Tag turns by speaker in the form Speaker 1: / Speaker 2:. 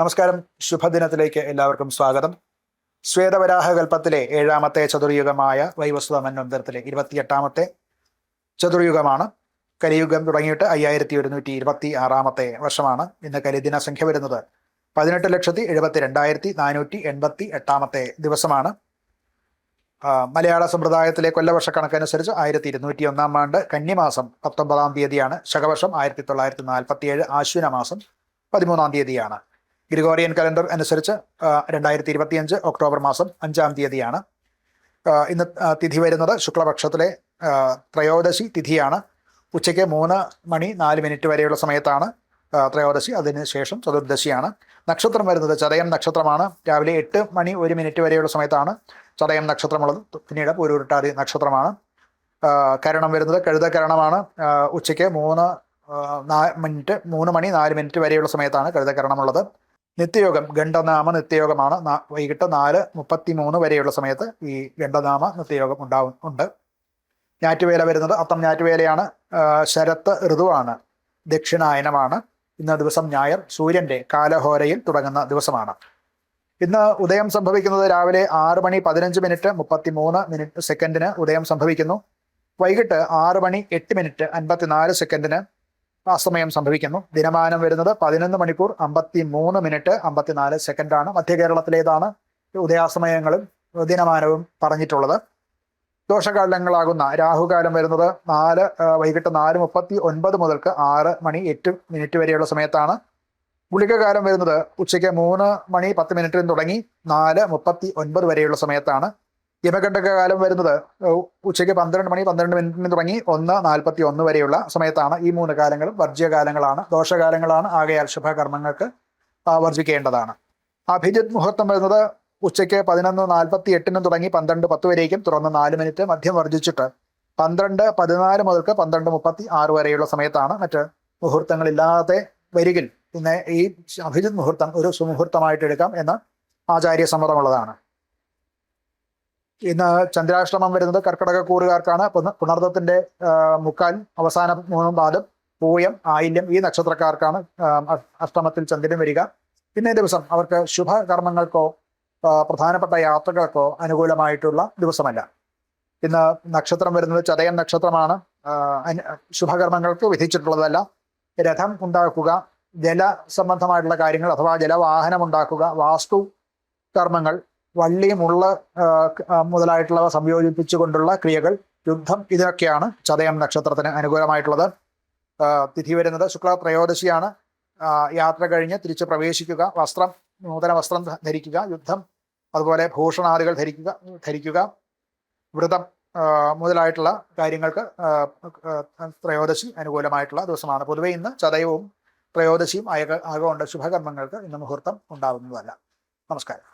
Speaker 1: നമസ്കാരം. ശുഭദിനത്തിലേക്ക് എല്ലാവർക്കും സ്വാഗതം. ശ്വേതവരാഹകൽപ്പത്തിലെ 7ാമത്തെ ചതുർയുഗമായ വൈവസ്വത മന്വന്തരത്തിലെ 28ാമത്തെ ചതുർയുഗമാണ്. കലിയുഗം തുടങ്ങിയിട്ട് 5126ാമത്തെ വർഷമാണ്. ഇന്ന് കലിദിന സംഖ്യ വരുന്നത് 18,72,488ാമത്തെ ദിവസമാണ്. മലയാള സമ്പ്രദായത്തിലെ കൊല്ലവർഷക്കണക്കനുസരിച്ച് 1201 ആണ്ട് കന്നിമാസം 19 തീയതിയാണ്. ശകവർഷം 1947 ആശ്വിന മാസം 13 തീയതിയാണ്. ഗ്രിഗോറിയൻ കലണ്ടർ അനുസരിച്ച് 2025 ഒക്ടോബർ മാസം 5 തീയതിയാണ്. ഇന്ന് തിഥി വരുന്നത് ശുക്ലപക്ഷത്തിലെ ത്രയോദശി തിഥിയാണ്. ഉച്ചയ്ക്ക് 3:04 വരെയുള്ള സമയത്താണ് ത്രയോദശി. അതിനുശേഷം ചതുർദശിയാണ്. നക്ഷത്രം വരുന്നത് ചതയം നക്ഷത്രമാണ്. രാവിലെ 8:01 വരെയുള്ള സമയത്താണ് ചതയം നക്ഷത്രമുള്ളത്. പിന്നീട് പൂരുരുട്ടാതി നക്ഷത്രമാണ്. കരണം വരുന്നത് കഴുതകരണമാണ്. ഉച്ചയ്ക്ക് 3:04 വരെയുള്ള സമയത്താണ് കഴുതകരണമുള്ളത്. നിത്യയോഗം ഗണ്ഡനാമ നിത്യയോഗമാണ്. വൈകിട്ട് 4:33 വരെയുള്ള സമയത്ത് ഈ ഗണ്ഡനാമ നിത്യയോഗം ഉണ്ട്. ഞാറ്റുവേല വരുന്നത് അത്തം ഞാറ്റുവേലയാണ്. ശരത്ത് ഋതുവാണ്. ദക്ഷിണായനമാണ്. ഇന്ന് ദിവസം ഞായർ. സൂര്യന്റെ കാലഹോരയിൽ തുടങ്ങുന്ന ദിവസമാണ്. ഇന്ന് ഉദയം സംഭവിക്കുന്നത് രാവിലെ 6:15:33 ഉദയം സംഭവിക്കുന്നു. വൈകിട്ട് 6:08:54 അസ്തമയം സംഭവിക്കുന്നു. ദിനമാനം വരുന്നത് 11 മണിക്കൂർ 53 54 ആണ്. മധ്യകേരളത്തിലേതാണ് ഉദയാസ്തമയങ്ങളും ദിനമാനവും പറഞ്ഞിട്ടുള്ളത്. ദോഷകാലങ്ങളാകുന്ന രാഹുകാലം വരുന്നത് വൈകിട്ട് 4:39 മുതൽക്ക് 6:08 വരെയുള്ള സമയത്താണ്. ഗുളികകാലം വരുന്നത് ഉച്ചയ്ക്ക് 3:10 തുടങ്ങി 4:39 വരെയുള്ള സമയത്താണ്. യമകണ്ഠക കാലം വരുന്നത് ഉച്ചയ്ക്ക് 12:12 തുടങ്ങി 1:41 വരെയുള്ള സമയത്താണ്. ഈ 3 കാലങ്ങളും വർജ്യകാലങ്ങളാണ്, ദോഷകാലങ്ങളാണ്. ആകയാൽ ശുഭകർമ്മങ്ങൾക്ക് വർജിക്കേണ്ടതാണ്. അഭിജിത് മുഹൂർത്തം വരുന്നത് ഉച്ചയ്ക്ക് 11:48 തുടങ്ങി 12:10 വരേക്കും, തുറന്ന് 4 മിനിറ്റ് മധ്യം വർജിച്ചിട്ട് 12:14 മുതൽക്ക് 12:36 വരെയുള്ള സമയത്താണ്. മറ്റ് മുഹൂർത്തങ്ങളില്ലാതെ വരികിൽ പിന്നെ ഈ അഭിജിത് മുഹൂർത്തം ഒരു സുമുഹൂർത്തമായിട്ട് എടുക്കാം എന്ന് ആചാര്യസമ്മതമുള്ളതാണ്. ഇന്ന് ചന്ദ്രാഷ്ടമം വരുന്നത് കർക്കിടക കൂറുകാർക്കാണ്. പുണർദത്തിന്റെ മുക്കാൽ, അവസാന 3 പാദം, പൂയം, ആയില്യം ഈ നക്ഷത്രക്കാർക്കാണ് അഷ്ടമത്തിൽ ചന്ദ്രൻ വരിക. പിന്നെ ദിവസം അവർക്ക് ശുഭകർമ്മങ്ങൾക്കോ പ്രധാനപ്പെട്ട യാത്രകൾക്കോ അനുകൂലമായിട്ടുള്ള ദിവസമല്ല. ഇന്ന് നക്ഷത്രം വരുന്നത് ചതയം നക്ഷത്രമാണ്. ശുഭകർമ്മങ്ങൾക്ക് വിധിച്ചിട്ടുള്ളതല്ല. രഥം ഉണ്ടാക്കുക, ജല സംബന്ധമായിട്ടുള്ള കാര്യങ്ങൾ അഥവാ ജലവാഹനം ഉണ്ടാക്കുക, വാസ്തു കർമ്മങ്ങൾ, വള്ളി, മുള്ള മുതലായിട്ടുള്ളവ സംയോജിപ്പിച്ചുകൊണ്ടുള്ള ക്രിയകൾ, യുദ്ധം, ഇതൊക്കെയാണ് ചതയം നക്ഷത്രത്തിന് അനുകൂലമായിട്ടുള്ളത്. തിഥി വരുന്നത് ശുക്ല ത്രയോദശിയാണ്. യാത്ര കഴിഞ്ഞ് തിരിച്ച് പ്രവേശിക്കുക, നൂതന വസ്ത്രം ധരിക്കുക, യുദ്ധം, അതുപോലെ ഭൂഷണാദികൾ ധരിക്കുക, വ്രതം മുതലായിട്ടുള്ള കാര്യങ്ങൾക്ക് ത്രയോദശി അനുകൂലമായിട്ടുള്ള ദിവസമാണ്. പൊതുവെ ഇന്ന് ചതയവും ത്രയോദശിയും ആകൊണ്ട് ശുഭകർമ്മങ്ങൾക്ക് ഇന്ന് മുഹൂർത്തം ഉണ്ടാകുന്നതല്ല. നമസ്കാരം.